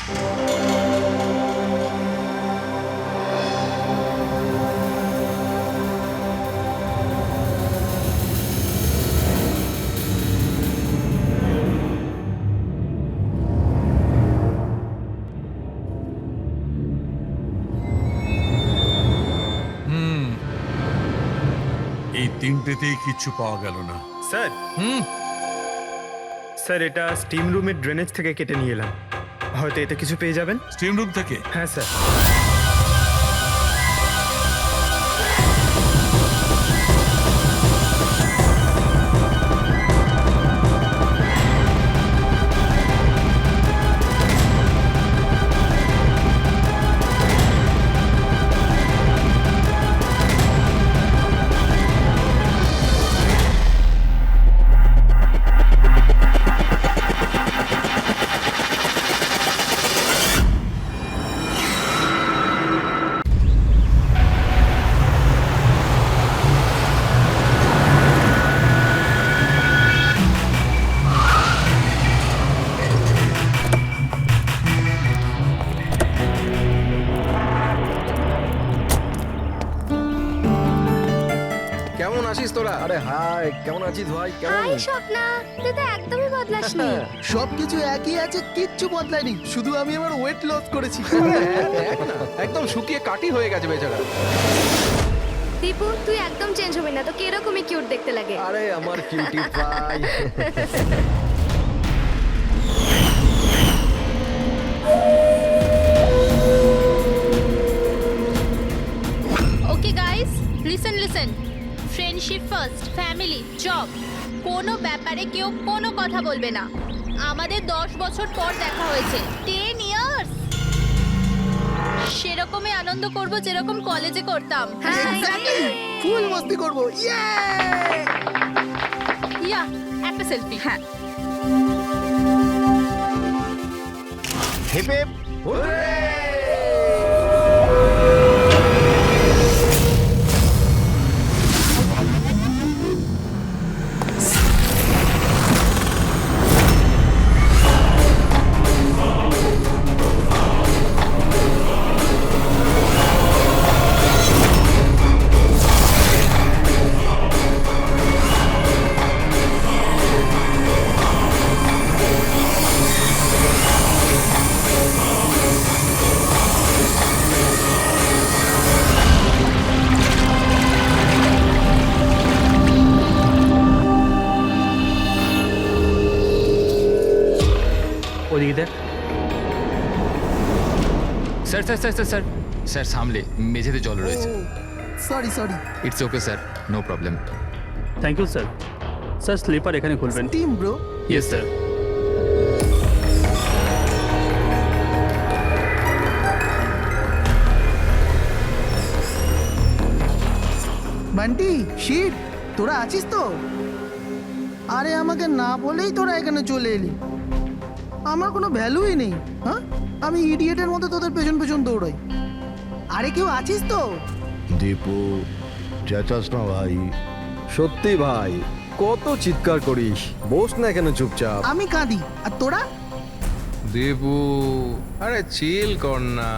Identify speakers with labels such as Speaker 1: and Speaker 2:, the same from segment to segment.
Speaker 1: এই তিনটেতেই কিচ্ছু পাওয়া গেল না।
Speaker 2: স্যার স্যার এটা স্টিম রুমের ড্রেনেজ থেকে কেটে নিয়ে এলাম, হয়তো এতে কিছু পেয়ে যাবেন।
Speaker 1: স্টিম রুম থেকে?
Speaker 2: হ্যাঁ স্যার।
Speaker 3: কেমন আছিস তোরা? আরে হাই, কেমন আছিস ভাই? কেমন?
Speaker 4: হাই স্বপ্না, তুই তো একদমই বদলাসনি।
Speaker 5: সবকিছু একই আছে, কিচ্ছু বদলায়নি, শুধু আমি আমার ওয়েট লস করেছি।
Speaker 3: দেখ না, একদম শুকিয়ে কাটি হয়ে গেছে বেচারা।
Speaker 4: দীপু, তুই একদম চেঞ্জ হবি না, তোকে এরকমই কিউট দেখতে লাগে।
Speaker 3: আরে আমার cutie pie.
Speaker 6: Okay guys, listen friendship first, family, job, কোনো ব্যাপারে কেউ কোনো কথা বলবে না। আমাদের 10 বছর পর দেখা হয়েছে, 10 ইয়ার্স। সেরকমই আনন্দ করব যেরকম কলেজে করতাম।
Speaker 5: এক্স্যাক্টলি, ফুল মস্তি করব।
Speaker 6: ইয়া, একটা সেলফি। হ্যাঁ,
Speaker 3: হিপ হিপ হুররে!
Speaker 2: ওদিকে দেখ।
Speaker 7: Sir sir sir sir sir sir সামলে মেঝেতে জল রয়েছে।
Speaker 5: Sorry sorry.
Speaker 7: It's okay sir, no problem.
Speaker 8: Thank you sir. Sir slipper এখানে খুলবেন।
Speaker 5: Team bro.
Speaker 7: Yes sir.
Speaker 5: Bunty, shit, তোরা আছিস তো? আরে আমাকে না বলেই তোরা এখানে চলে এলি, আমার কোনো ভ্যালুই নেই। হ্যাঁ, আমি ইডিয়েটের মতো তোদের পেছন পেছন দৌড়াই। আরে কেউ আছিস তো?
Speaker 9: দীপু, চেঁচাস না ভাই। সত্যি ভাই, কত চিৎকার করিস, বস না এখানে চুপচাপ।
Speaker 5: আমি কাঁদি আর তোরা?
Speaker 3: দেবু, আরে চিল কর না।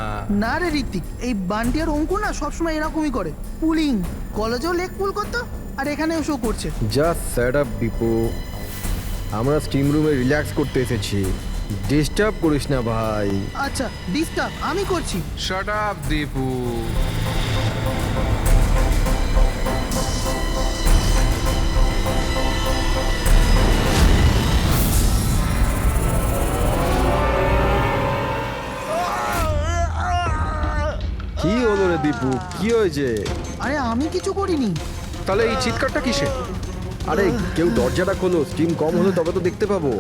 Speaker 5: না রে ঋত্বিক, এই বান্টি আর অঙ্কুর না সবসময় এরকমই করে। পুলিং, কলেজেও লেগ পুল করতো আর এখানেও শো করছে।
Speaker 9: জাস্ট সেট আপ দীপু, আমরা স্টিম রুমে রিল্যাক্স করতে এসেছি, ডিস্টার্ব করিস না ভাই।
Speaker 5: আচ্ছা, ডিস্টার্ব আমি করছি।
Speaker 3: Shut up Debu.
Speaker 9: কি হলো রে দীপু, কি হয়েছে?
Speaker 5: আরে আমি কিছু করিনি।
Speaker 3: তাহলে এই চিৎকারটা কিসে?
Speaker 9: আরে কেউ দরজাটা খোলো, স্টিম কম হলে তবে তো দেখতে পাবো।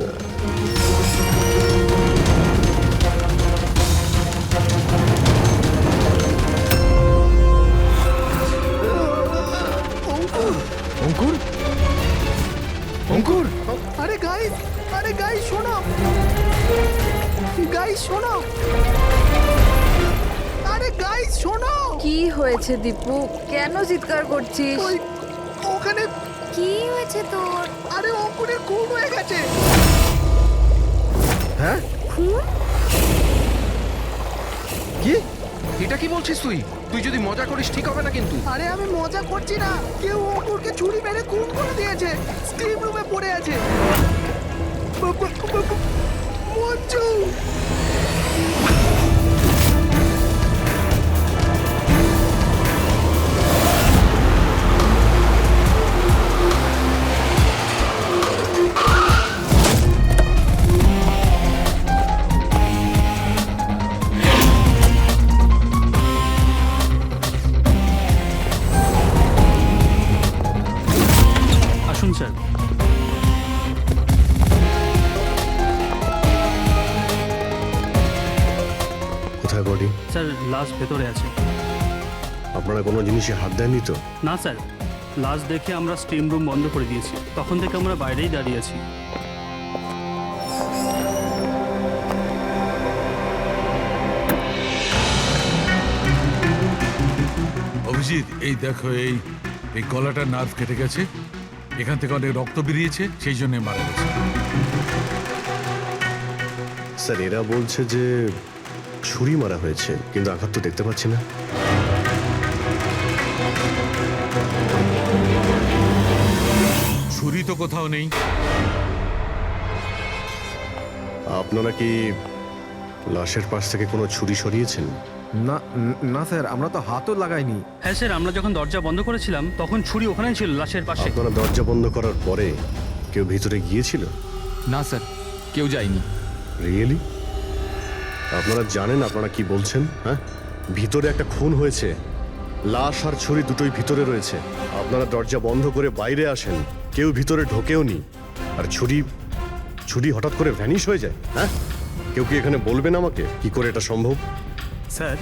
Speaker 9: অঙ্কুর, অঙ্কুর,
Speaker 5: আরে গাইস, আরে গাইস শোনো, গাইস শোনো, আরে গাইস শোনো।
Speaker 10: কি হয়েছে দীপু, কেন চিৎকার করছিস?
Speaker 5: ওই ওখানে
Speaker 4: কি হয়েছে তোর?
Speaker 5: আরে অঙ্কুরের খুন হয়ে গেছে।
Speaker 9: হ্যাঁ
Speaker 4: খুন?
Speaker 9: কি?
Speaker 3: এটা কি বলছিস তুই? তুই যদি মজা করিস ঠিক হবে না কিন্তু।
Speaker 5: আরে আমি মজা করছি না, কেউ অঙ্কুরকে ছুরি মেরে খুন করে দিয়েছে, স্টিম রুমে পড়ে আছে। মঞ্জু!
Speaker 8: আসুন স্যার।
Speaker 9: কোথায় বডি?
Speaker 8: স্যার লাশ ভেতরে আছে।
Speaker 9: আপনারা কোনো জিনিসে হাত দেননি তো?
Speaker 8: না স্যার, লাশ দেখে আমরা স্টিম রুম বন্ধ করে দিয়েছি, তখন থেকে আমরা বাইরেই দাঁড়িয়ে আছি।
Speaker 1: অভিজিৎ, এই দেখো, এই এই গলাটার নার্ভ কেটে গেছে, এখান থেকে অনেক রক্ত বেরিয়েছে, সেই জন্য মারা গেছে।
Speaker 9: স্যার এরা বলছে যে ছুরি মারা হয়েছে, কিন্তু আঘাত তো দেখতে পাচ্ছি না।
Speaker 1: ছুরি তো কোথাও নেই।
Speaker 9: আপনারা কি লাশের পাশ থেকে কোনো ছুরি সরিয়েছেন?
Speaker 2: না না স্যার, আমরা তো হাতও লাগাইনি।
Speaker 8: হ্যাঁ স্যার, আমরা যখন দরজা বন্ধ করেছিলাম তখন ছুরি ওখানেই ছিল লাশের পাশে।
Speaker 9: আপনারা দরজা বন্ধ করার পরে কেউ ভিতরে গিয়েছিল?
Speaker 7: না স্যার, কেউ যায়নি।
Speaker 9: রিয়েলি? আপনারা জানেন আপনারা কি বলছেন? হ্যাঁ, ভিতরে একটা খুন হয়েছে, লাশ আর ছুরি দুটোই ভিতরে রয়েছে। আপনারা দরজা বন্ধ করে বাইরে আসেন, কেউ ভিতরে ঢোকেও নি, আর ছুরি হঠাৎ করে ভ্যানিশ হয়ে যায়। হ্যাঁ, কেউ কি এখানে বলবেন আমাকে কি করে এটা সম্ভব?
Speaker 2: স্যার,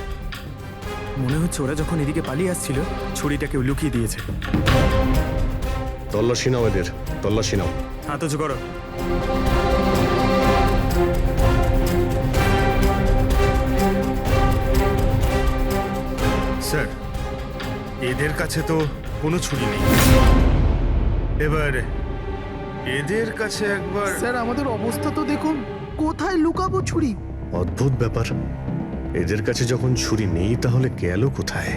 Speaker 2: মনে হচ্ছে ওরা যখন এদিকে পালিয়ে আসছিল ছুরিটা কেউ লুকিয়ে দিয়েছে।
Speaker 9: তল্লাশি নাও এদের, তল্লাশি নাও।
Speaker 2: হাত উঁচু করো। স্যার, এদের কাছে তো কোনো ছুরি নেই। এবার এদের কাছে একবার।
Speaker 5: স্যার আমাদের অবস্থা তো দেখুন, কোথায় লুকাবো ছুরি?
Speaker 9: অদ্ভুত ব্যাপার, এদের কাছে যখন ছুরি নেই তাহলে গেল কোথায়?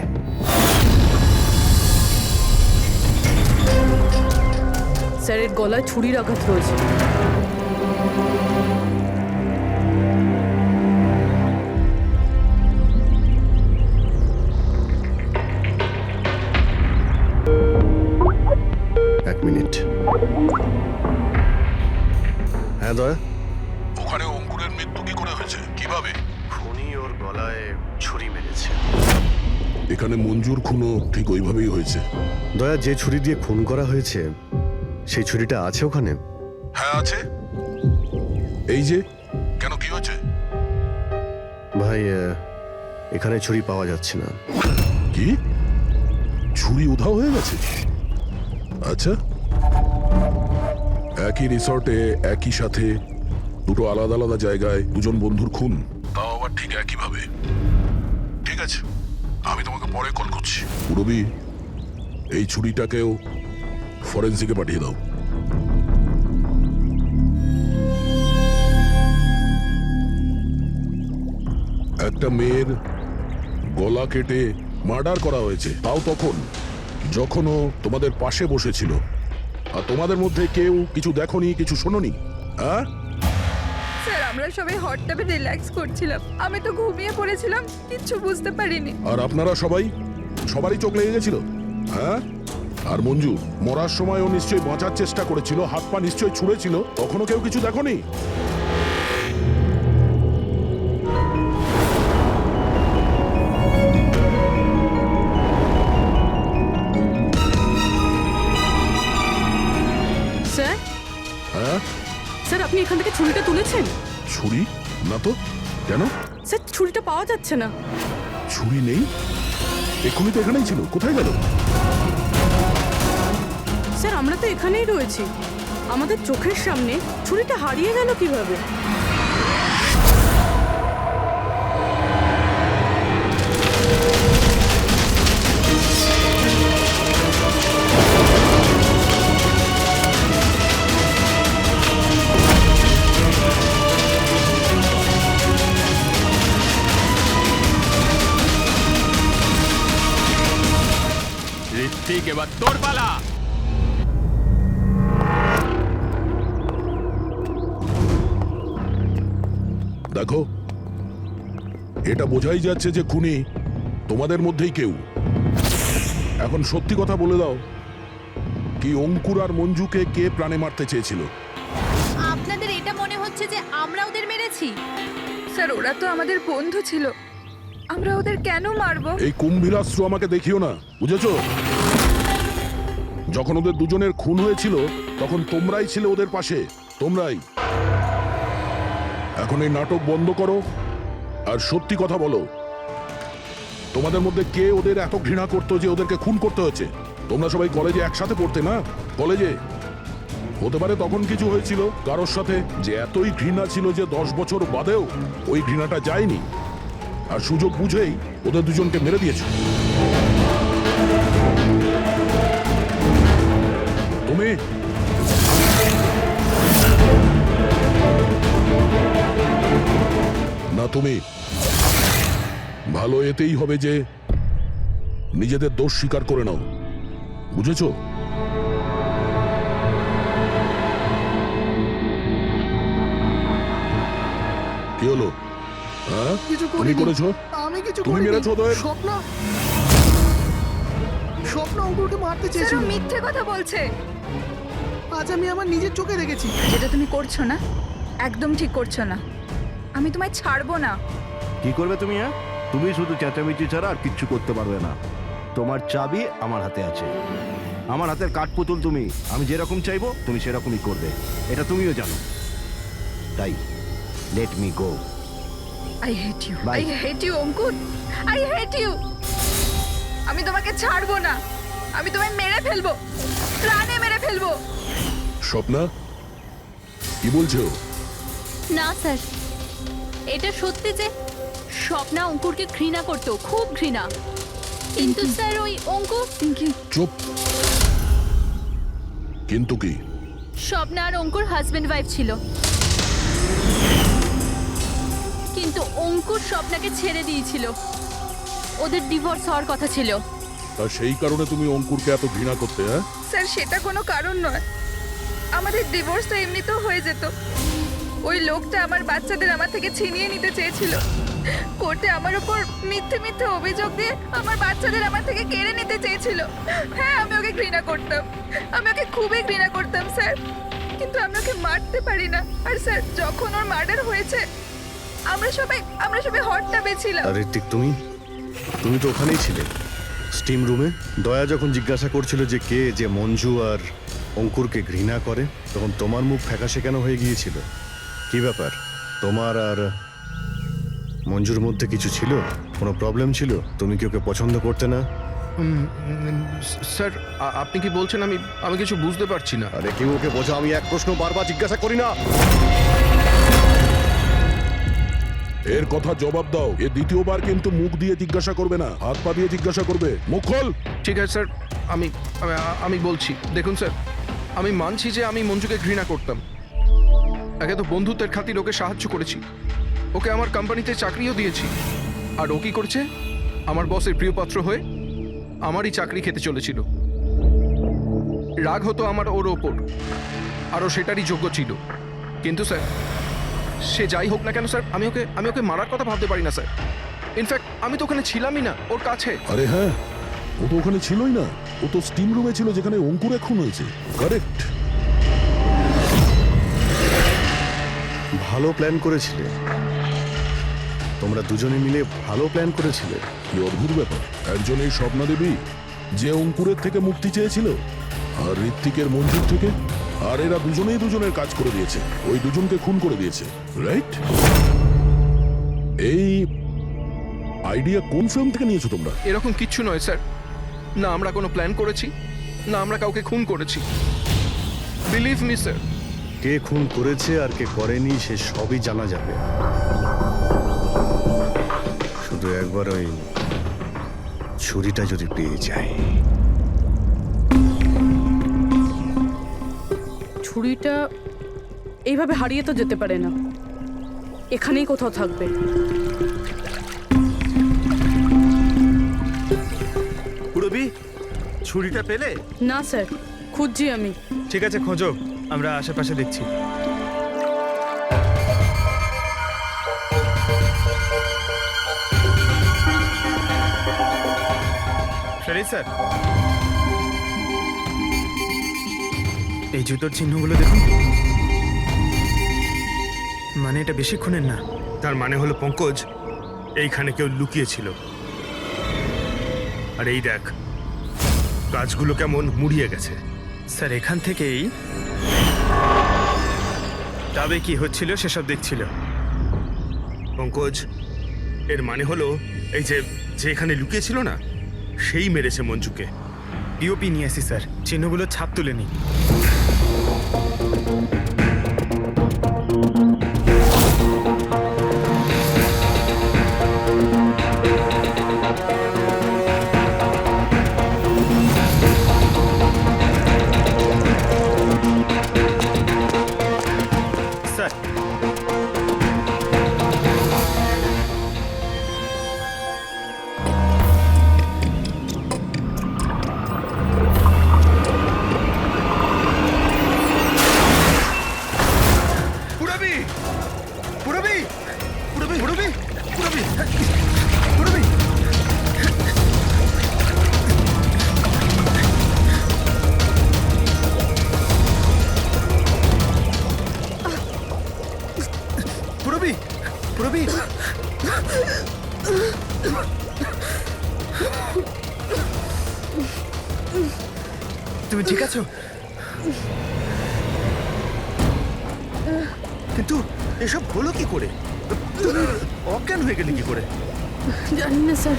Speaker 10: স্যারের গলায় ছুরির আঘাত রয়েছে।
Speaker 9: এক মিনিট। হ্যাঁ দয়া,
Speaker 1: ওখানে অঙ্কুরের মৃত্যু কি করে হয়েছে, কিভাবে?
Speaker 9: খুনি ওর গলায় ছুরি মেরেছে।
Speaker 1: এখানে মঞ্জুর খুনও ঠিক ওইভাবেই হয়েছে।
Speaker 9: দয়া, যে ছুরি দিয়ে খুন করা হয়েছে সেই ছুরিটা আছে ওখানে?
Speaker 1: হ্যাঁ আছে। এই যে, কেন, কি হয়েছে?
Speaker 9: ভাই, এখানে ছুরি পাওয়া যাচ্ছে না।
Speaker 1: কি, ছুরি উধাও হয়ে গেছে? আচ্ছা, একই রিসর্টে একই সাথে দুটো আলাদা আলাদা জায়গায় দুজন বন্ধুর খুন, তাও আবার ঠিক একইভাবে। ঠিক আছে, আমি তোমাকে পরে কল করছি। রবি, এই ছুরিটাকেও ফরেন্সিকে পাঠিয়ে দাও। একটা মেয়ের গলা কেটে মার্ডার করা হয়েছে, তাও তখন যখন ও তোমাদের পাশে বসেছিল, আর তোমাদের মধ্যে কেউ কিছু দেখোনি, কিছু শোনোনি। হ্যাঁ
Speaker 10: স্যার আমরা সবাই হট টাবে রিল্যাক্স করছিলাম, আমি তো ঘুমিয়ে পড়েছিলাম, কিচ্ছু বুঝতে পারিনি।
Speaker 1: আর আপনারা সবারই চোখ লেগে গেছিল। হ্যাঁ, আর মঞ্জু মরার সময় ও নিশ্চয়ই বাঁচার চেষ্টা করেছিল, হাত পা নিশ্চয়ই ছুঁড়েছিল, তখনও কেউ কিছু দেখোনি?
Speaker 10: স্যার,
Speaker 1: হ্যাঁ,
Speaker 10: স্যার আপনি এখান থেকে ছুরিটা তুলেছেন?
Speaker 1: ছুরি না তো, কেন?
Speaker 10: স্যার ছুরিটা পাওয়া যাচ্ছে না।
Speaker 1: ছুরি নেই? এক্ষুনি তো এখানেই ছিল, কোথায় গেল?
Speaker 10: স্যার আমরা তো এখানেই রয়েছি, আমাদের চোখের সামনে ছুরিটা হারিয়ে গেল কিভাবে?
Speaker 7: ঠিক এবার তোর পালা।
Speaker 1: দেখো, এটা বোঝাই যাচ্ছে যে খুনি তোমাদের মধ্যেই কেউ। এখন সত্যি কথা বলে দাও, কি অঙ্কুর আর মঞ্জুকে কে প্রাণে মারতে চেয়েছিল?
Speaker 6: আপনাদের এটা মনে হচ্ছে যে আমরা ওদের মেরেছি?
Speaker 10: স্যার ওরা তো আমাদের বন্ধু ছিল, আমরা ওদের কেন মারবো?
Speaker 1: এই কুম্ভীরাস্ত্র আমাকে দেখিও না, বুঝেছো? যখন ওদের দুজনের খুন হয়েছিল তখন তোমরাই ছিলে ওদের পাশে, তোমরাই। এখন এই নাটক বন্ধ করো আর সত্যি কথা বলো, তোমাদের মধ্যে কে ওদের এত ঘৃণা করতো যে ওদেরকে খুন করতে হয়েছে? তোমরা সবাই কলেজে একসাথে পড়তে না? কলেজে হতে পারে তখন কিছু হয়েছিল কারোর সাথে, যে এতই ঘৃণা ছিল যে 10 বছর বাদেও ওই ঘৃণাটা যায়নি, আর সুযোগ বুঝেই ওদের দুজনকে মেরে দিয়েছো। তুমি না, তুমি ভালো এতেই হবে যে নিজেদের দোষ স্বীকার করে নাও, বুঝেছো? কি হলো? হ্যাঁ,
Speaker 5: কিছু
Speaker 1: তুমি
Speaker 5: করিনি।
Speaker 1: করেছো?
Speaker 5: আমি কিছু
Speaker 1: তুমি
Speaker 5: করিনি।
Speaker 1: মেরেছো ওদের?
Speaker 5: স্বপ্ন স্বপ্ন অঙ্কুরকে মারতে
Speaker 10: স্যার
Speaker 5: চেয়েছিল।
Speaker 10: ও মিথ্যে কথা বলছে।
Speaker 5: আজ আমি আমার নিজের চোখে দেখেছি।
Speaker 10: যেটা তুমি করছো না, একদম ঠিক করছো না। আমি তোমায় ছাড়বো না।
Speaker 11: কি করবে তুমি? হ্যাঁ, তুমি শুধু চেঁচামেচি ছাড়া আর কিচ্ছু করতে পারবে না। তোমার চাবি আমার হাতে আছে, আমার হাতের কাঠপুতুল তুমি। আমি যেরকম চাইবো তুমি সেরকমই করবে, এটা তুমিও জানো। তাই let me go.
Speaker 10: I hate you,
Speaker 11: Bye.
Speaker 10: I hate you Ankur, I hate you. আমি তোমাকে ছাড়বো না, আমি তোমায় মেরে ফেলবো, প্রাণে মেরে ফেলবো।
Speaker 1: স্বপ্না, কি বলছো?
Speaker 6: না স্যার, এটা সত্যি যে স্বপ্না অঙ্কুরকে ঘৃণা করতো, খুব ঘৃণা। কিন্তু স্যার ওই অঙ্কুর
Speaker 10: পিঙ্কি,
Speaker 1: চুপ। কিন্তু কি?
Speaker 6: স্বপ্না আর অঙ্কুর হাজবেন্ড ওয়াইফ ছিল, কিন্তু অঙ্কুর স্বপ্নাকে ছেড়ে দিয়েছিল। ওদের ডিভোর্স হওয়ার কথা ছিল।
Speaker 1: তা সেই কারণে তুমি অঙ্কুরকে এত ঘৃণা করতে? হ্যাঁ,
Speaker 10: স্যার সেটা কোনো কারণ নয়। আমাদের ডিভোর্স তো এমনিতেও হয়ে যেত। ওই লোকটা আমার বাচ্চাদের আমার থেকে ছিনিয়ে নিতে চেয়েছিল। কোর্টে আমার উপর মিথ্যে মিথ্যে অভিযোগ দিয়ে আমার বাচ্চাদের আমার থেকে কেড়ে নিতে চেয়েছিল। হ্যাঁ, আমি ওকে ঘৃণা করতাম, আমি ওকে খুবই ঘৃণা করতাম স্যার, কিন্তু আমি ওকে মারতে পারি না। আর স্যার যখন ওর মার্ডার হয়েছে আমরা সবাই হট টাবে ছিলাম।
Speaker 9: আর ঋত্বিক, তুমি তো ওখানেই ছিলে, স্টিম রুমে। দয়া যখন জিজ্ঞাসা করছিল যে কে যে মঞ্জু আর অঙ্কুরকে ঘৃণা করে, তখন তোমার মুখ ফ্যাকাশে কেন হয়ে গিয়েছিল? কি ব্যাপার? তোমার আর মঞ্জুর মধ্যে কিছু ছিল? কোনো প্রবলেম ছিল? তুমি কি ওকে পছন্দ করতে না?
Speaker 3: স্যার আপনি কি বলছেন? আমি কিছু বুঝতে পারছি না।
Speaker 9: আরে কেউ ওকে বোঝা, আমি এক প্রশ্ন বারবার জিজ্ঞাসা করি না।
Speaker 1: এর কথা জবাব দাও। এ দ্বিতীয়বার কিন্তু মুখ দিয়ে জিজ্ঞাসা করবে না, হাত পা দিয়ে জিজ্ঞাসা করবে। মুখ খোল।
Speaker 3: ঠিক আছে স্যার, আমি বলছি। দেখুন স্যার, আমি মানছি যে আমি মঞ্জুকে ঘৃণা করতাম। একে তো বন্ধুত্বের খাতির ওকে সাহায্য করেছি, ওকে আমার কোম্পানিতে চাকরিও দিয়েছি। আর ও কি করছে? আমার বসের প্রিয়পাত্র হয়ে আমারই চাকরি খেতে চলেছিল। রাগ হতো আমার ওর ওপর, আর ও সেটারই যোগ্য ছিল। কিন্তু স্যার, সে যাই হোক না কেন স্যার, আমি ওকে মারার কথা ভাবতে পারি না স্যার। ইনফ্যাক্ট আমি তো ওখানে ছিলামই না, ওর কাছে।
Speaker 1: আরে হ্যাঁ, ও তো ওখানে ছিলই না, ও তো স্টিম রুমে ছিল যেখানে অঙ্কুর খুন হয়েছে। কারেক্ট।
Speaker 9: ভালো প্ল্যান করেছিলে তোমরা দুজনে মিলে, ভালো প্ল্যান করেছিলে।
Speaker 1: কি অদ্ভুত ব্যাপার, একজন এই স্বপ্না দেবী যে অঙ্কুরের থেকে মুক্তি চেয়েছিল, আর ঋত্বিকের মঞ্জুর থেকে, আর এরা দুজনেই দুজনের কাজ করে দিয়েছে, ওই দুজনকে খুন করে দিয়েছে, রাইট? এই আইডিয়া কোন ফিল্ম থেকে নিয়েছো তোমরা?
Speaker 3: এরকম কিচ্ছু নয় স্যার, না আমরা কোনো প্ল্যান করেছি, না আমরা কাউকে খুন করেছি। Believe me sir.
Speaker 9: কে খুন করেছে আর কে করেনি সে সবই জানা যাবে। শুধু একবার ওই ছুরিটা যদি পেয়ে যায়।
Speaker 10: ছুরিটা এইভাবে হারিয়ে তো যেতে পারে না, এখানেই কোথাও থাকবে।
Speaker 11: পুরবি,
Speaker 2: ছুরিটা পেলে?
Speaker 10: না স্যার, খুঁজছি আমি।
Speaker 2: ঠিক আছে, খোঁজো, আমরা আশেপাশে দেখছি। সরি স্যার, এই জুতোর চিহ্নগুলো দেখুন। মানে এটা বেশিক্ষণের না।
Speaker 12: তার মানে হলো পঙ্কজ এইখানে কেউ লুকিয়েছিল। আর এই দেখ, গাছগুলো কেমন মুড়িয়ে গেছে।
Speaker 2: স্যার এখান থেকেই তবে কি হচ্ছিল সেসব দেখছিল।
Speaker 12: পঙ্কজ, এর মানে হলো এই যে যে এখানে লুকিয়েছিল না, সেই মেরেছে মঞ্জুকে।
Speaker 2: পিওপি নিয়ে আসি স্যার, চিহ্নগুলো ছাপ তুলে নি। স্যার
Speaker 3: পুরবি পুরবি পুরবি পুরবি পুরবি পুরবি পুরবি পুরবি তুমি ঠিক আছো? কিন্তু এসব হলো কি করে? তুমি অজ্ঞান হয়ে গেলে কি করে?
Speaker 10: জানি না স্যার।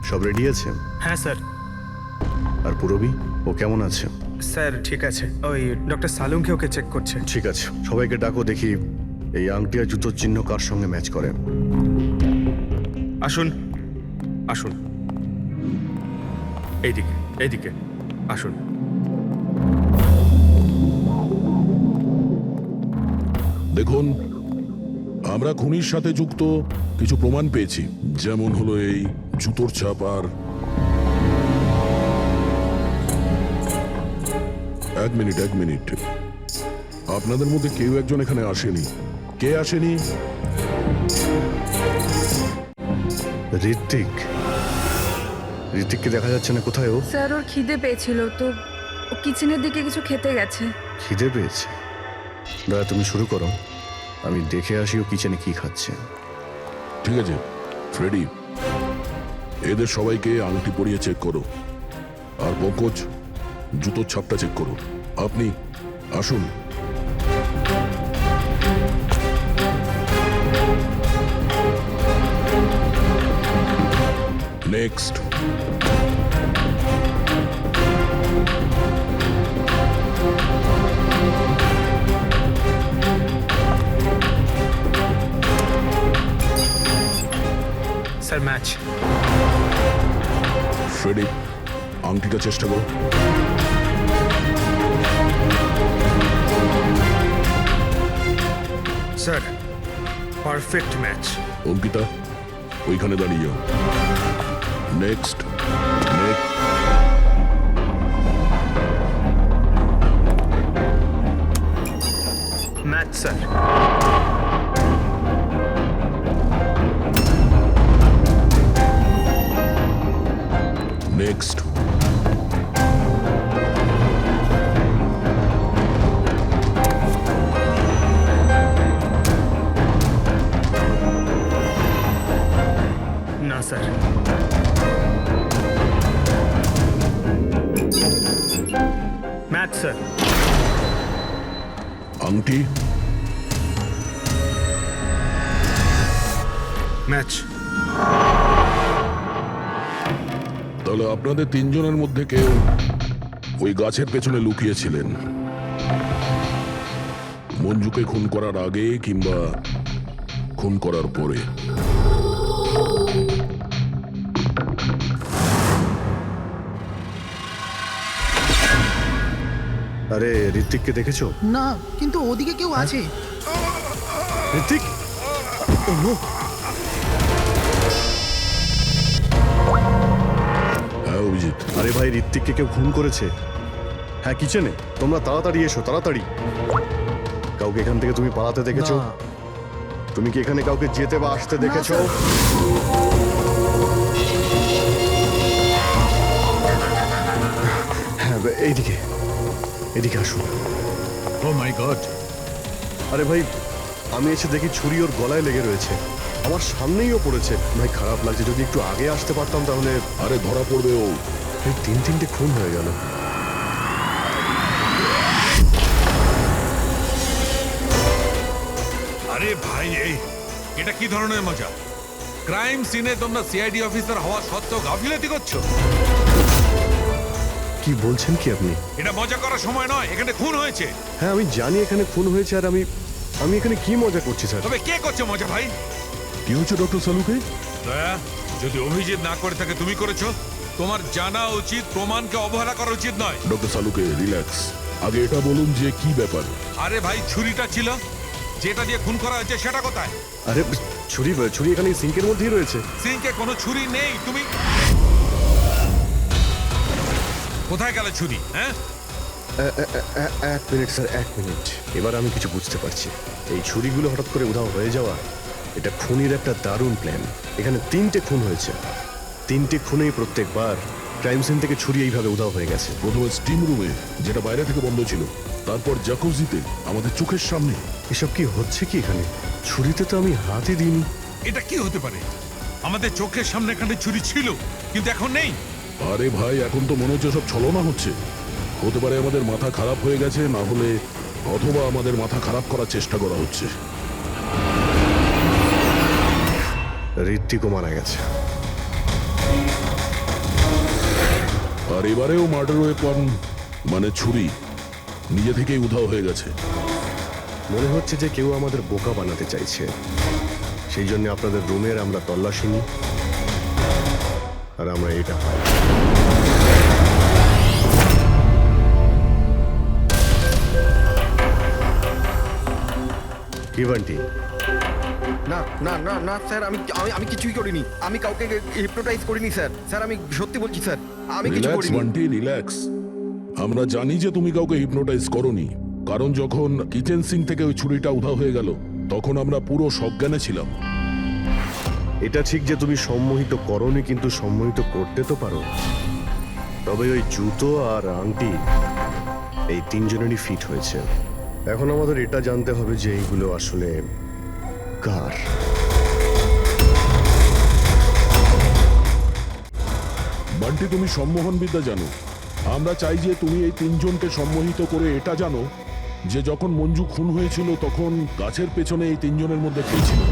Speaker 9: সব রেডি আছে?
Speaker 2: হ্যাঁ স্যার।
Speaker 9: আর পুরবী, ও কেমন আছে?
Speaker 2: স্যার ঠিক আছে, ওই ডক্টর সালুংকে ওকে চেক করছে।
Speaker 9: ঠিক আছে, সবাইকে ডাকো, দেখি এই আংটি আর জুতোর চিহ্ন কার সঙ্গে ম্যাচ করে।
Speaker 12: আসুন আসুন, এইদিকে এইদিকে আসুন।
Speaker 1: দেখুন, আমরা খুনির সাথে যুক্ত কিছু প্রমাণ পেয়েছি, যেমন হলো এই জুতোর ছাপ। আর এক মিনিট, আপনাদের মধ্যে কেউ একজন এখানে আসেনি। কে আসেনি?
Speaker 9: ঋত্বিক। ঋত্বিককে দেখা যাচ্ছে না, কোথায় ও?
Speaker 10: স্যার ওর খিদে পেয়েছিল তো ও কিচেনের দিকে কিছু খেতে গেছে।
Speaker 9: খিদে পেয়েছে? দাদা তুমি শুরু করো, আমি দেখে আসি ও কিচেনে কি খাচ্ছে।
Speaker 1: ঠিক আছে ফ্রেডি, এদের সবাইকে আংটি পরিয়ে চেক করো। আর পঙ্কজ, জুতোর ছাপটা চেক করো। আপনি আসুন। নেক্সট।
Speaker 2: Sir match.
Speaker 1: ফ্রেডি, আংটিটা চেষ্টা করো।
Speaker 12: Sir, perfect match.
Speaker 1: অঙ্কিতা, ওইখানে দাঁড়িয়ে যাও। নেক্সট।
Speaker 2: Match sir.
Speaker 1: নেক্সট।
Speaker 2: না স্যার। Match sir.
Speaker 1: আংটি।
Speaker 12: ম্যাচ।
Speaker 1: তাহলে আপনাদের তিনজনের মধ্যে কেউ ওই গাছের পেছনে লুকিয়েছিলেন, মঞ্জুকে খুন করার আগে কিংবা খুন করার পরে।
Speaker 9: আরে ঋত্বিককে দেখেছো?
Speaker 5: না, কিন্তু ওদিকে কেউ আছে।
Speaker 9: ঋত্বিক!
Speaker 1: অভিজিৎ?
Speaker 9: আরে ভাই, ঋত্বিককে কেউ খুন করেছে। হ্যাঁ, কিচেনে। তোমরা তাড়াতাড়ি এসো, তাড়াতাড়ি। কাউকে এখান থেকে তুমি পালাতে দেখেছো?
Speaker 5: না।
Speaker 9: তুমি কি এখানে কাউকে যেতে বা আসতে দেখেছো?
Speaker 5: স্যার।
Speaker 9: হ্যাঁ, এইদিকে, এদিকে আসুন।
Speaker 1: ও মাই গড!
Speaker 9: আরে ভাই, আমি এসে দেখি ছুরি ওর গলায় লেগে রয়েছে, আমার সামনেই ও পড়েছে। ভাই, খারাপ লাগছে। যদি একটু আগে আসতে পারতাম তাহলে।
Speaker 1: আরে ধরা পড়বে ও।
Speaker 9: এই তিনটে খুন হয়ে গেল।
Speaker 13: আরে ভাই, এটা কি ধরনের মজা? ক্রাইম সিনে তোমরা সিআইডি অফিসার হওয়া সত্ত্বেও গাফিলতি করছো।
Speaker 9: কি বলছেন কি আপনি?
Speaker 13: এটা মজা করার সময় নয়, এখানে খুন হয়েছে।
Speaker 9: হ্যাঁ, আমি জানি এখানে খুন হয়েছে, আর আমি এখানে কি মজা করছি স্যার?
Speaker 13: তবে কে করছে মজা ভাই?
Speaker 1: কি হচ্ছে ডক্টর সালুকে?
Speaker 13: দয়া, যদি অভিজিৎ না করে থাকে তুমি করেছো। তোমার জানা উচিত প্রমাণকে অবহেলা করা উচিত নয়।
Speaker 1: ডক্টর সালুকে, রিল্যাক্স। আগে এটা বলুন যে কি ব্যাপার?
Speaker 13: আরে ভাই, ছুরিটা ছিল, যেটা দিয়ে খুন করা হয়েছে সেটা কোথায়?
Speaker 9: আরে ছুরি এখানে সিঙ্কের মধ্যেই রয়েছে।
Speaker 13: সিঙ্কে কোনো ছুরি নেই। তুমি কোথায় গেলে ছুরি? হ্যাঁ,
Speaker 9: এক মিনিট স্যার, 1 মিনিট। এবার আমি কিছু বুঝতে পারছি। এই ছুরিগুলো হঠাৎ করে উধাও হয়ে যাওয়া, এটা খুনির একটা দারুণ প্ল্যান। এখানে 3টে খুন হয়েছে, 3টে খুনেই প্রত্যেকবার ক্রাইম সিন থেকে ছুরি এইভাবে উধাও হয়ে গেছে।
Speaker 1: প্রথমে স্টিম রুমে, যেটা বাইরে থেকে বন্ধ ছিল, তারপর জাকুজিতে, আমাদের চোখের সামনে।
Speaker 9: এসব কি হচ্ছে কি এখানে? ছুরিতে তো আমি হাতই দিইনি।
Speaker 13: এটা কি হতে পারে? আমাদের চোখের সামনে এখানে ছুরি ছিল, কিন্তু এখন নেই।
Speaker 1: আরে ভাই, এখন তো মনে হচ্ছে সব ছলনা হচ্ছে। হতে পারে আমাদের মাথা খারাপ হয়ে গেছে, না হলে অথবা আমাদের মাথা খারাপ করার চেষ্টা করা হচ্ছে।
Speaker 9: ঋত্বিকও মারা গেছে।
Speaker 1: আর এবারেও মার্ডার ওয়েপন মানে ছুরি নিজে থেকেই উধাও হয়ে গেছে।
Speaker 9: মনে হচ্ছে যে কেউ আমাদের বোকা বানাতে চাইছে। সেই জন্য আপনাদের রুমের আমরা তল্লাশি নিই, আর আমরা এটা পাই। কি বান্টি?
Speaker 3: না না না না স্যার, আমি কিছুই করিনি। আমি কাউকে হিপনোটাইজ করিনি স্যার। স্যার, আমি সত্যি বলছি স্যার, আমি কিছু
Speaker 1: রিল্যাক্স
Speaker 3: করিনি।
Speaker 1: বান্টি, রিল্যাক্স। আমরা জানি যে তুমি কাউকে হিপনোটাইজ করনি, কারণ যখন কিচেন সিঙ্ক থেকে ওই ছুরিটা উধাও হয়ে গেল তখন আমরা পুরো সজ্ঞানে ছিলাম।
Speaker 9: এটা ঠিক যে তুমি সম্মোহিত করনি, কিন্তু সম্মোহিত করতে তো পারো। তবে ওই জুতো আর আংটি এই 3জনেরই ফিট হয়েছে। এখন আমাদের এটা জানতে হবে যে এইগুলো আসলে কার।
Speaker 1: বান্টি, তুমি সম্মোহন বিদ্যা জানো। আমরা চাই যে তুমি এই 3জনকে সম্মোহিত করে এটা জানো যে যখন মঞ্জু খুন হয়েছিল তখন গাছের পেছনে এই 3জনের মধ্যে কে ছিল।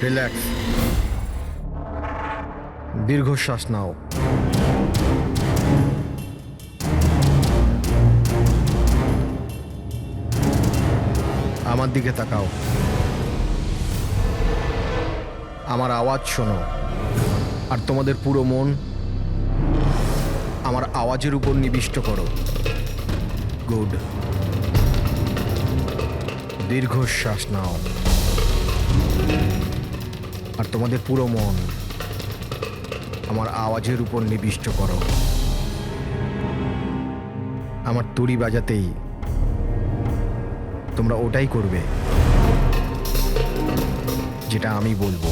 Speaker 3: রিল্যাক্স, দীর্ঘশ্বাস নাও। আমার দিকে তাকাও, আমার আওয়াজ শোনো, আর তোমাদের পুরো মন আমার আওয়াজের উপর নিবিষ্ট করো। গুড। দীর্ঘশ্বাস নাও, আর তোমাদের পুরো মন আমার আওয়াজের উপর নিবিষ্ট করো। আমার তুড়ি বাজাতেই তোমরা ওটাই করবে যেটা আমি বলবো।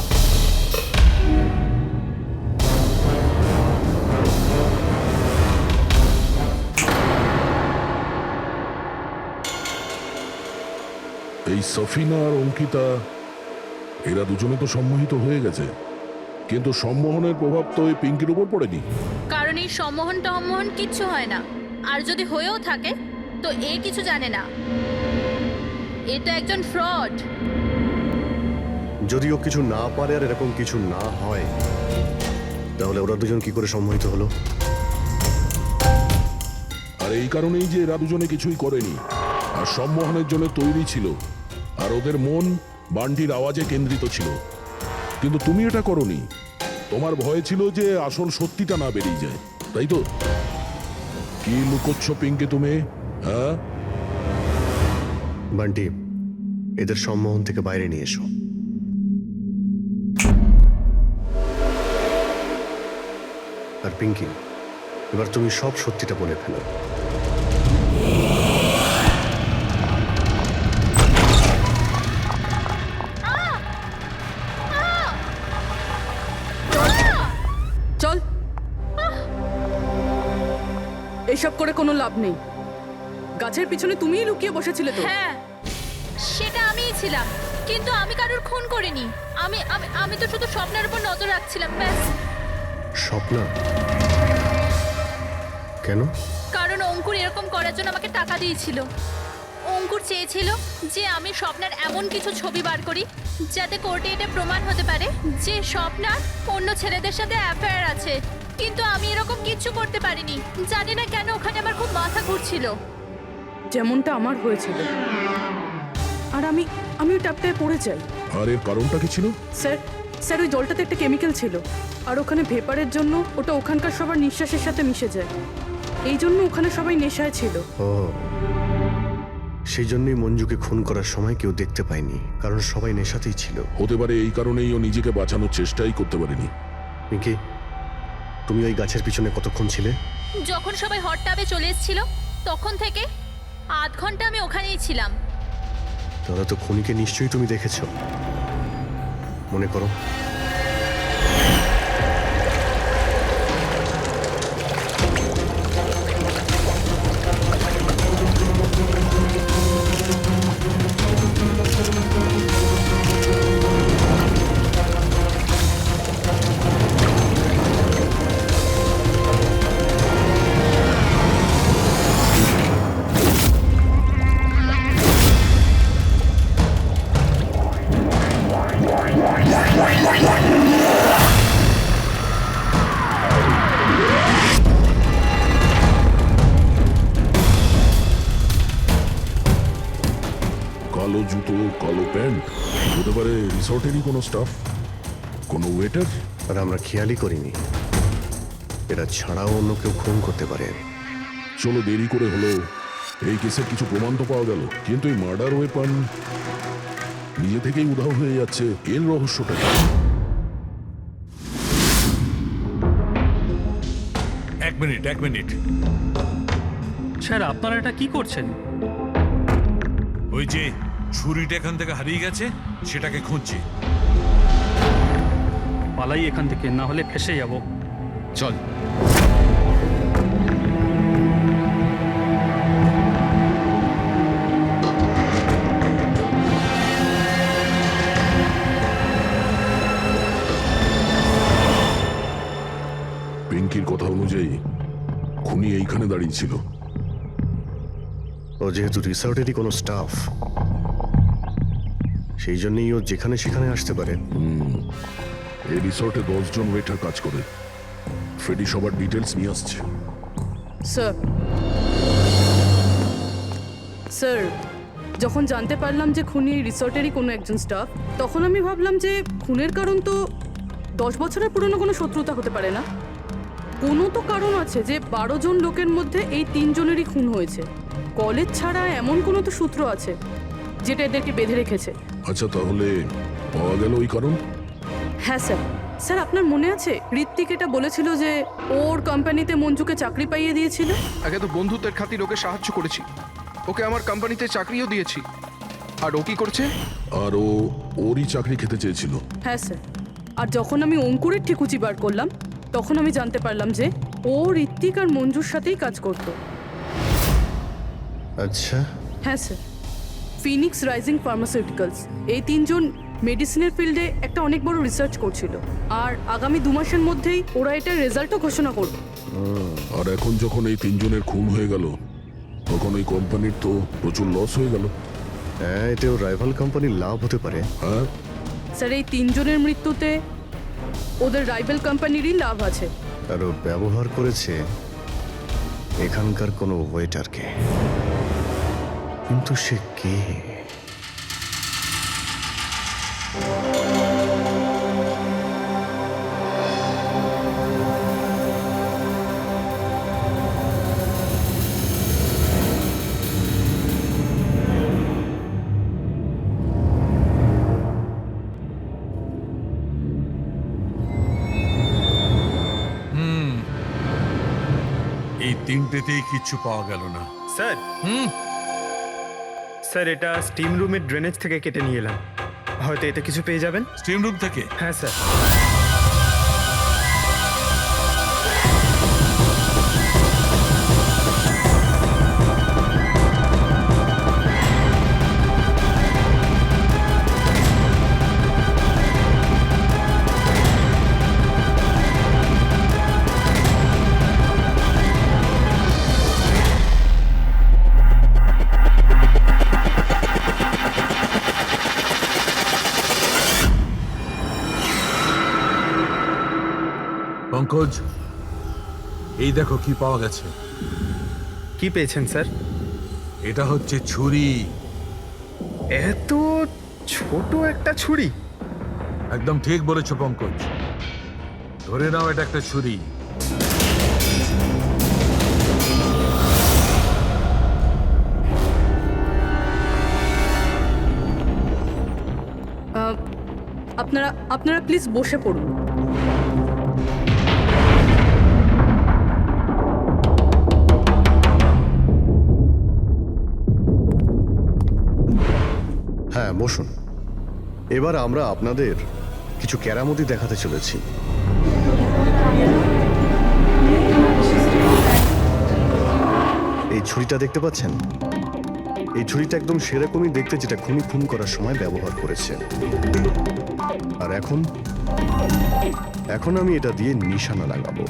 Speaker 1: এই সফিনা আর অঙ্কিতা, এরা দুজনে তো সম্মোহিত হয়ে গেছে, কিন্তু সম্মোহনের প্রভাব তো এই পিঙ্কির উপর পড়েনি।
Speaker 6: কারণ এই সম্মোহন টম্মোহন কিচ্ছু হয় না, আর যদি হয়েও থাকে তো এ কিছু জানে না। এটা একজন ফ্রড।
Speaker 9: যদিও কিছু না পারে আর এরকম কিছু না হয়, তাহলে ওরা দুজন কি করে সম্মোহিত হলো?
Speaker 1: আর এই কারণেই যে এরা দুজনে কিছুই করেনি, আর সম্মোহনের জন্য তৈরি ছিল, আর ওদের মন বান্টির আওয়াজে কেন্দ্রিত ছিল। কিন্তু তুমি এটা করনি। তোমার ভয় ছিল যে আসল সত্যিটা না বেরিয়ে যায়, তাই তো? কি লুকোচ্ছ পিঙ্কি তুমি, হ্যাঁ?
Speaker 9: বান্টি, এদের সম্মোহন থেকে বাইরে নিয়ে এসো। আর পিঙ্কি, এবার তুমি সব সত্যিটা বলে ফেলো।
Speaker 10: চল, এইসব করে কোনো লাভ নেই। গাছের পিছনে তুমিই লুকিয়ে বসেছিলে তো?
Speaker 6: হ্যাঁ, সেটা আমিই ছিলাম, কিন্তু আমি কারোর খুন করিনি। আমি আমি আমি তো শুধু স্বপ্নের উপর নজর রাখছিলাম, ব্যাস।
Speaker 9: স্বপ্ন? কেন?
Speaker 6: কারণ অঙ্কুর এরকম করার জন্য আমাকে টাকা দিয়েছিল। অঙ্কুর চেয়েছিল যে আমি স্বপ্নার এমন কিছু ছবি বার করি যাতে কোর্টে এটা প্রমাণ হতে পারে যে স্বপ্নার অন্য ছেলেদের সাথে অ্যাফেয়ার আছে। কিন্তু আমি এরকম কিচ্ছু করতে পারিনি। জানি না কেন ওখানে আমার খুব মাথা ঘুরছিল।
Speaker 10: যেমনটা আমার হয়েছিল। আর আমি ওই ট্যাপটায় পড়ে যাই।
Speaker 1: আর এর কারণটা কি ছিল?
Speaker 10: স্যার ওই জলটাতে একটা কেমিক্যাল ছিল, আর ওখানে ভেপারের জন্য ওটা ওখানকার সবার নিঃশ্বাসের সাথে মিশে যায়। এই জন্য ওখানে সবাই নেশায় ছিল।
Speaker 9: ও, সেই জন্যই মঞ্জুকে খুন করার সময় কেউ দেখতে পায়নি, কারণ সবাই নেশাতেই ছিল।
Speaker 1: হতে পারে এই কারণেই ও নিজেকে বাঁচানোর চেষ্টাই করতে পারেনি।
Speaker 9: পিঙ্কি, তুমি ওই গাছের পিছনে কতক্ষণ ছিলে?
Speaker 6: যখন সবাই হট টাবে চলে এসেছিল তখন থেকে আধ ঘন্টা আমি ওখানেই ছিলাম।
Speaker 9: তাহলে তো খুনিকে নিশ্চয়ই তুমি দেখেছো। মনে করো।
Speaker 1: কালো জুতো, কালো প্যান্ট, হতে পারে রিসর্টেরই কোনো স্টাফ, কোনো ওয়েটার।
Speaker 9: আর আমরা খেয়ালই করিনি এরা ছাড়াও অন্য কেউ খুন করতে পারে।
Speaker 1: চলো, দেরি করে হলো, এই কেসের কিছু প্রমাণ তো পাওয়া গেল, কিন্তু এই মার্ডার ওয়েপন নিজে থেকেই উধাও হয়ে যাচ্ছে। এর রহস্যটা কি?
Speaker 13: এক মিনিট।
Speaker 8: স্যার, আপনারা এটা কি করছেন?
Speaker 13: ওই যে ছুরিটা এখান থেকে হারিয়ে গেছে, সেটাকে খুঁজছি।
Speaker 8: পালাই এখান থেকে, না হলে ফেসে যাব।
Speaker 7: চল।
Speaker 1: পিঙ্কির কথা অনুযায়ী খুনি এইখানে দাঁড়িয়ে ছিল।
Speaker 9: ও যেহেতু রিসর্টেরই কোনো স্টাফ, সেই জন্যই ও যেখানে সেখানে আসতে পারে।
Speaker 1: এই রিসর্টে 10 জন ওয়েটার কাজ করে। ফ্রেডি সবার ডিটেলস নিয়ে আসছে।
Speaker 10: স্যার, যখন জানতে পারলাম যে খুনি এই রিসর্টেরই কোনো একজন স্টাফ, তখন আমি ভাবলাম যে খুনের কারণ তো 10 বছরের পুরনো কোনো শত্রুতা হতে পারে না। কোনো তো কারণ আছে যে 12 জন লোকের মধ্যে এই 3 জনেরই খুন হয়েছে। কলেজ ছাড়া এমন কোনো তো সূত্র আছে যেটা এদেরকে বেঁধে রেখেছে।
Speaker 1: আচ্ছা, তাহলে পাওয়া গেল ওই কারণ?
Speaker 10: হ্যাঁ স্যার, আপনার মনে আছে ঋত্বিক এটা বলেছিল যে ওর কোম্পানিতে মঞ্জুকে চাকরি পাইয়ে দিয়েছিল?
Speaker 3: আগে তো বন্ধুত্বের খাতির ওকে সাহায্য করেছি, ওকে আমার কোম্পানিতে চাকরিও দিয়েছি। আর ও কি করছে?
Speaker 1: আর ওরই চাকরি খেতে চেয়েছিল।
Speaker 10: হ্যাঁ স্যার, আর যখন আমি অঙ্কুরের ঠিকুচি বার করলাম তখন আমি জানতে পারলাম যে ও ঋত্বিক আর মঞ্জুর সাথেই কাজ করত।
Speaker 9: আচ্ছা।
Speaker 10: হ্যাঁ স্যার, ফিনিক্স রাইজিং ফার্মাসিউটিক্যালস, এই 3 জন মেডিসিনের ফিল্ডে একটা অনেক বড় রিসার্চ করছিল, আর আগামী 2 মাসের মধ্যেই ওরা এটার রেজাল্টও ঘোষণা করবে।
Speaker 1: আর এখন যখন এই 3 জনের খুন হয়ে গেল, তখন ওই কোম্পানির তো প্রচুর লস হয়ে গেল।
Speaker 9: হ্যাঁ, এতেও রাইভাল কোম্পানির লাভ হতে পারে।
Speaker 1: হ্যাঁ
Speaker 10: স্যার, এই 3 জনের মৃত্যুতে ওদের রাইভাল কোম্পানিরই লাভ আছে।
Speaker 9: আর ও ব্যবহার করেছে এখানকার কোনো ওয়েটারকে। কিন্তু সে কে?
Speaker 13: এই তিনটেতেই কিচ্ছু পাওয়া গেল না।
Speaker 2: স্যার স্যার এটা স্টিম রুমের ড্রেনেজ থেকে কেটে নিয়ে এলাম, হয়তো এতে কিছু পেয়ে যাবেন।
Speaker 13: স্টিম রুম থেকে?
Speaker 2: হ্যাঁ স্যার।
Speaker 13: পঙ্কজ, এই দেখো কি পাওয়া গেছে।
Speaker 2: কি পেয়েছেন স্যার?
Speaker 13: এটা হচ্ছে ছুরি।
Speaker 2: এত ছোট একটা ছুরি?
Speaker 13: একদম ঠিক বলেছো পঙ্কজ, ধরে নাও এটা একটা ছুরি।
Speaker 10: আপনারা প্লিজ বসে পড়ুন।
Speaker 9: হ্যাঁ বসুন। এবার আমরা আপনাদের কিছু কেরামতি দেখাতে চলেছি। এই ছুরিটা দেখতে পাচ্ছেন? এই ছুরিটা একদম সেরকমই দেখতে যেটা খুনি খুন করার সময় ব্যবহার করেছে। আর এখন আমি এটা দিয়ে নিশানা লাগাবো।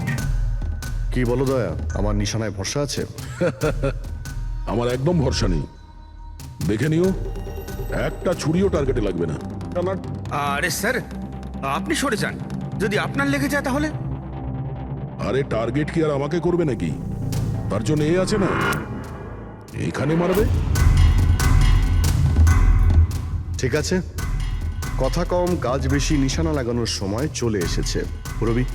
Speaker 9: কি বলো দয়া, আমার নিশানায় ভরসা আছে?
Speaker 1: আমার একদম ভরসা নেই। দেখে নিও, একটা ছুরিও টার্গেটে লাগবে না।
Speaker 12: আরে স্যার, আপনি সরে যান, যদি আপনার লেগে যায় তাহলে?
Speaker 1: আরে টার্গেট কি আর আমাকে করবে নাকি? তার জন্য এ আছে না, এখানে মারবে।
Speaker 9: ঠিক আছে, কথা কম কাজ বেশি, নিশানা লাগানোর সময় চলে এসেছে। রবি,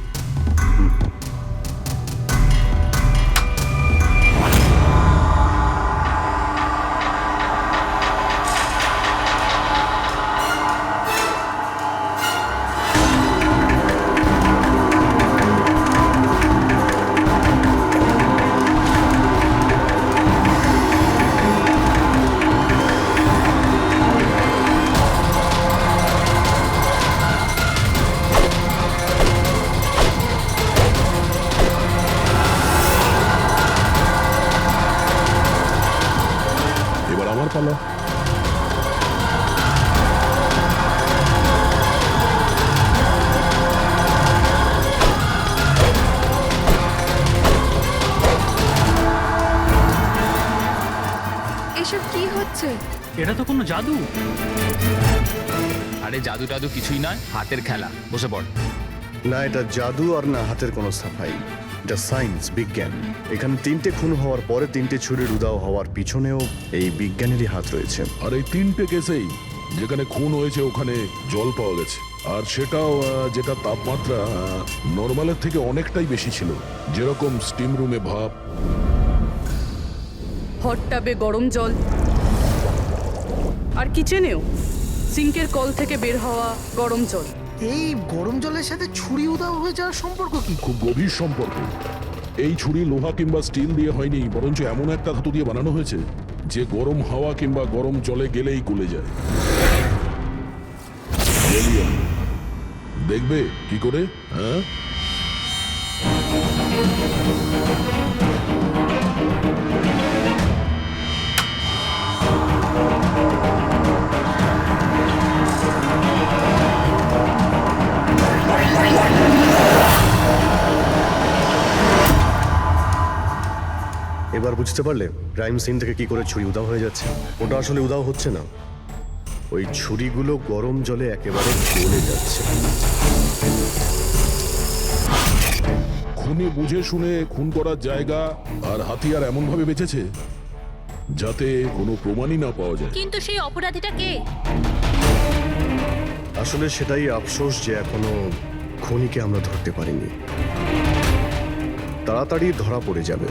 Speaker 1: এবার আমার পালা।
Speaker 10: এসব কি হচ্ছে?
Speaker 8: এটা তো কোনো জাদু।
Speaker 7: আরে জাদু টাদু কিছুই নয়, হাতের খেলা। বসে পড়।
Speaker 9: না এটা জাদু আর না হাতের কোনো সাফাই, এটা সায়েন্স, বিজ্ঞান। এখানে তিনটে খুন হওয়ার পরে তিনটে ছুরির উদাও হওয়ার পিছনেও এই বিজ্ঞানেরই হাত রয়েছে।
Speaker 1: আর এই তিনটে কেসেই যেখানে খুন হয়েছে ওখানে জল পাওয়া গেছে, আর সেটাও যেটা তাপমাত্রা নর্মালের থেকে অনেকটাই বেশি ছিল। যেরকম স্টিম রুমে ভাপ,
Speaker 10: হট টাবে গরম জল, আর কিচেনেও সিঙ্কের কল থেকে বের হওয়া গরম জল।
Speaker 5: এই গরম জলের সাথে ছুরি উদাও হয়ে যাওয়ার সম্পর্ক কি?
Speaker 1: খুব গভীর সম্পর্ক। এই ছুরি লোহা কিংবা স্টিল দিয়ে হয়নি, বরঞ্চ এমন একটা ধাতু দিয়ে বানানো হয়েছে যে গরম হাওয়া কিংবা গরম জলে গেলেই গলে যায়। হেলিয়াম। দেখবে কি করে? হ্যাঁ,
Speaker 9: এবার বুঝতে পারলে ক্রাইম সিন থেকে কি করে ছুরি উদাও হয়ে যাচ্ছে? ওটা আসলে উদাও হচ্ছে না, ওই ছুরিগুলো গরম জলে একেবারে গলে যাচ্ছে।
Speaker 1: খুনি বুঝে শুনে খুন করার জায়গা আর হাতিয়ার এমন ভাবে বেঁচেছে যাতে কোনো প্রমাণই না পাওয়া যায়।
Speaker 6: কিন্তু সেই অপরাধীটা কে?
Speaker 9: আসলে সেটাই আফসোস যে এখনো খুনিকে আমরা ধরতে পারিনি। তাড়াতাড়ি ধরা পড়ে যাবে।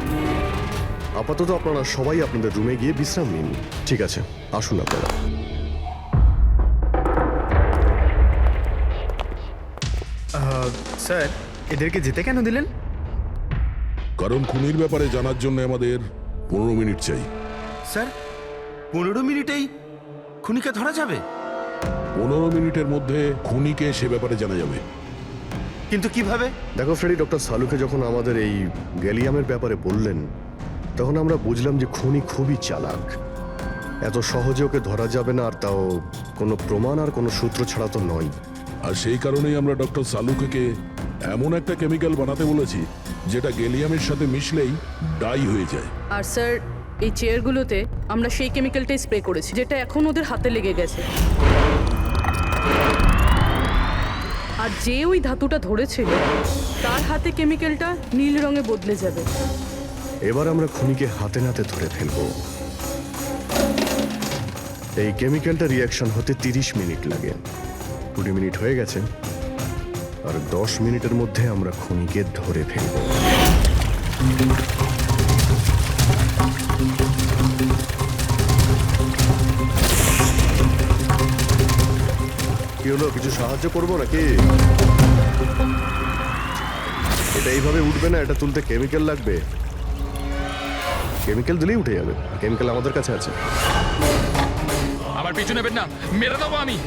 Speaker 9: আপাতত আপনারা সবাই আপনাদের রুমে গিয়ে বিশ্রাম নিন। ঠিক আছে, আসুন আপনারা।
Speaker 2: স্যার, এদেরকে যেতে কেন দিলেন?
Speaker 1: কারণ খুনির ব্যাপারে জানার জন্য আমাদের 15 মিনিট চাই।
Speaker 11: স্যার 15 মিনিটেই খুনিকে ধরা যাবে?
Speaker 1: 15 মিনিটের মধ্যে খুনিকে সে ব্যাপারে জানা যাবে।
Speaker 11: কিন্তু কিভাবে?
Speaker 9: দেখো ফ্রেডি, ডক্টর সালুকে যখন আমাদের এই গ্যালিয়ামের ব্যাপারে বললেন, তখন আমরা বুঝলাম যে খুনি খুবই চালাক। এত সহজে ওকে ধরা যাবে না, আর তাও কোনো প্রমাণ আর কোনো সূত্র ছাড়া তো নয়।
Speaker 1: আর সেই কারণেই আমরা ডক্টর সালুকে এমন একটা কেমিক্যাল বানাতে বলেছি যেটা গ্যালিয়ামের সাথে মিশলেই ডাই হয়ে যায়।
Speaker 10: আর স্যার, এই চেয়ারগুলোতে আমরা সেই কেমিক্যালটাই স্প্রে করেছি যেটা এখন ওদের হাতে লেগে গেছে। আর যে ওই ধাতুটা ধরেছিল তার হাতে কেমিক্যালটা নীল রঙে বদলে যাবে।
Speaker 9: এবার আমরা খুনিকে হাতে নাতে ধরে ফেলবো। এই কেমিক্যালটা রিয়াকশন হতে 30 মিনিট লাগে। 20 মিনিট হয়ে গেছে, আর 10 মিনিটের মধ্যে আমরা খুনিকে ধরে ফেলবো। কি হলো, কিছু সাহায্য করবো নাকি? এটা এইভাবে উঠবে না, এটা তুলতে কেমিক্যাল লাগবে। কেমিক্যাল দিলেই উঠে যাবে, কেমিক্যাল আমাদের কাছে আছে।
Speaker 7: আমার পিছু নেবেন না, মেরে দেবো আমি।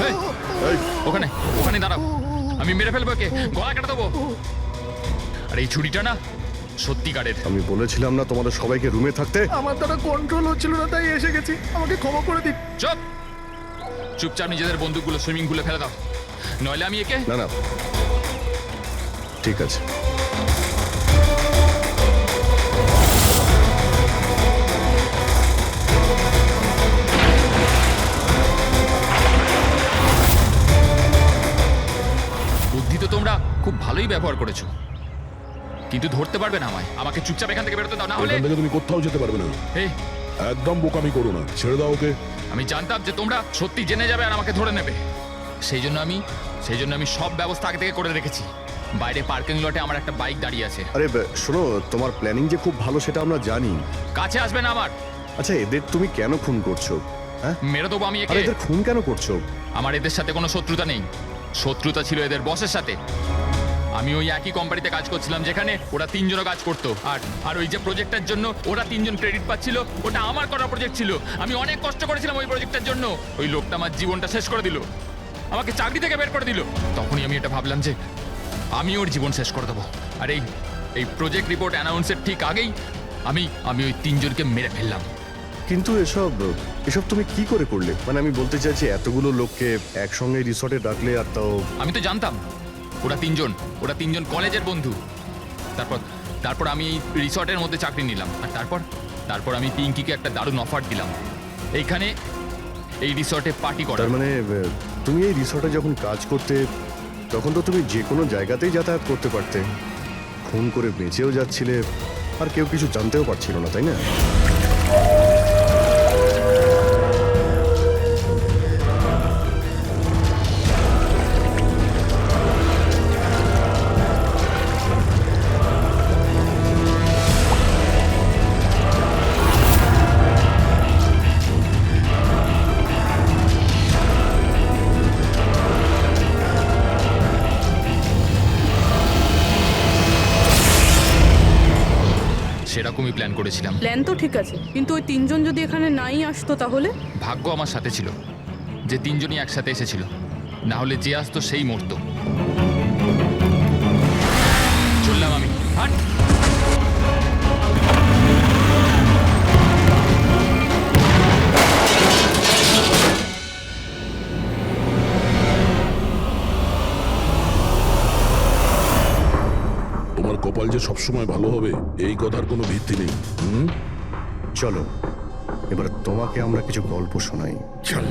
Speaker 7: এই, ওখানে ওখানে দাঁড়াও, আমি মেরে ফেলবো, কে গলা কেটে দেবো। আর এই ছুরিটা না সত্যিকারের।
Speaker 9: আমি বলেছিলাম না তোমাদের সবাইকে রুমে থাকতে?
Speaker 2: আমার দ্বারা কন্ট্রোল হচ্ছিল না, তাই এসে গেছি। আমাকে ক্ষমা করে দিন।
Speaker 7: চুপ, চুপচাপ নিজেদের বন্দুকগুলো সুইমিং পুলে ফেলে দাও, নইলে আমি একে।
Speaker 9: না না, ঠিক আছে।
Speaker 7: বুদ্ধি তো তোমরা খুব ভালোই ব্যবহার করেছো, কিন্তু ধরতে পারবে না আমায়। আমাকে চুপচাপ এখান থেকে বেরোতে দাও, না হলে
Speaker 1: এখান থেকে তুমি কোথাও যেতে পারবে না।
Speaker 7: এই,
Speaker 1: একদম বোকামি করো না, ছেড়ে দাও ওকে।
Speaker 7: আমি জানতাম যে তোমরা সত্যি জেনে যাবে আর আমাকে ধরে নেবে। সেই জন্য আমি সব ব্যবস্থা আগে থেকে করে রেখেছি। বাইরে পার্কিং লটে আমার একটা বাইক দাঁড়িয়ে আছে।
Speaker 9: আরে শোনো, তোমার প্ল্যানিং যে খুব ভালো সেটা আমরা জানি।
Speaker 7: কাছে আসবে না আমার।
Speaker 9: আচ্ছা, এদের তুমি কেন খুন করছো? হ্যাঁ,
Speaker 7: মেরে দেবো আমি
Speaker 9: আরে
Speaker 7: একে।
Speaker 9: এদের খুন কেন করছো?
Speaker 7: আমার এদের সাথে কোনো শত্রুতা নেই, শত্রুতা ছিল এদের বসের সাথে। আমি ওই একই কোম্পানিতে কাজ করছিলাম যেখানে ওরা 3 জনও কাজ করতো। আর ওই যে প্রজেক্টের জন্য ওরা 3 জন ক্রেডিট পাচ্ছিল, ওটা আমার করা প্রজেক্ট ছিল। আমি অনেক কষ্ট করেছিলাম ওই প্রজেক্টের জন্য। ওই লোকটা আমার জীবনটা শেষ করে দিল, আমাকে চাকরি থেকে বের করে দিল। তখনই আমি এটা ভাবলাম যে আমি ওর জীবন শেষ করে দেবো। আর এই প্রজেক্ট রিপোর্ট অ্যানাউন্সের ঠিক আগেই আমি ওই 3 জনকে মেরে ফেললাম।
Speaker 9: কিন্তু এসব তুমি কি করে করলে? মানে আমি বলতে চাইছি, এতগুলো লোককে একসঙ্গে রিসর্টে ডাকলে, আর তাও।
Speaker 7: আমি তো জানতাম ওরা 3 জন কলেজের বন্ধু। তারপর আমি এই রিসর্টের মধ্যে চাকরি নিলাম। আর তারপর আমি পিঙ্কিকে একটা দারুণ অফার দিলাম, এইখানে এই রিসর্টে পার্টি করার।
Speaker 9: তার মানে তুমি এই রিসর্টে যখন কাজ করতে, তখন তো তুমি যে কোনো জায়গাতেই যাতায়াত করতে পারতে। খুন করে বেঁচেও যাচ্ছিলে, আর কেউ কিছু জানতেও পারছিল না, তাই না?
Speaker 7: সেরকমই প্ল্যান করেছিলাম।
Speaker 10: প্ল্যান তো ঠিক আছে, কিন্তু ওই 3 জন যদি এখানে নাই আসতো তাহলে?
Speaker 7: ভাগ্য আমার সাথে ছিল যে 3 জনই একসাথে এসেছিল, না হলে যে আসতো সেই মরতো। চললাম আমি। হাট।
Speaker 1: তোমার কপাল যে সবসময় ভালো হবে এই কথার কোনো ভিত্তি নেই।
Speaker 9: চলো, এবার তোমাকে আমরা কিছু গল্প শোনাই।
Speaker 1: চল।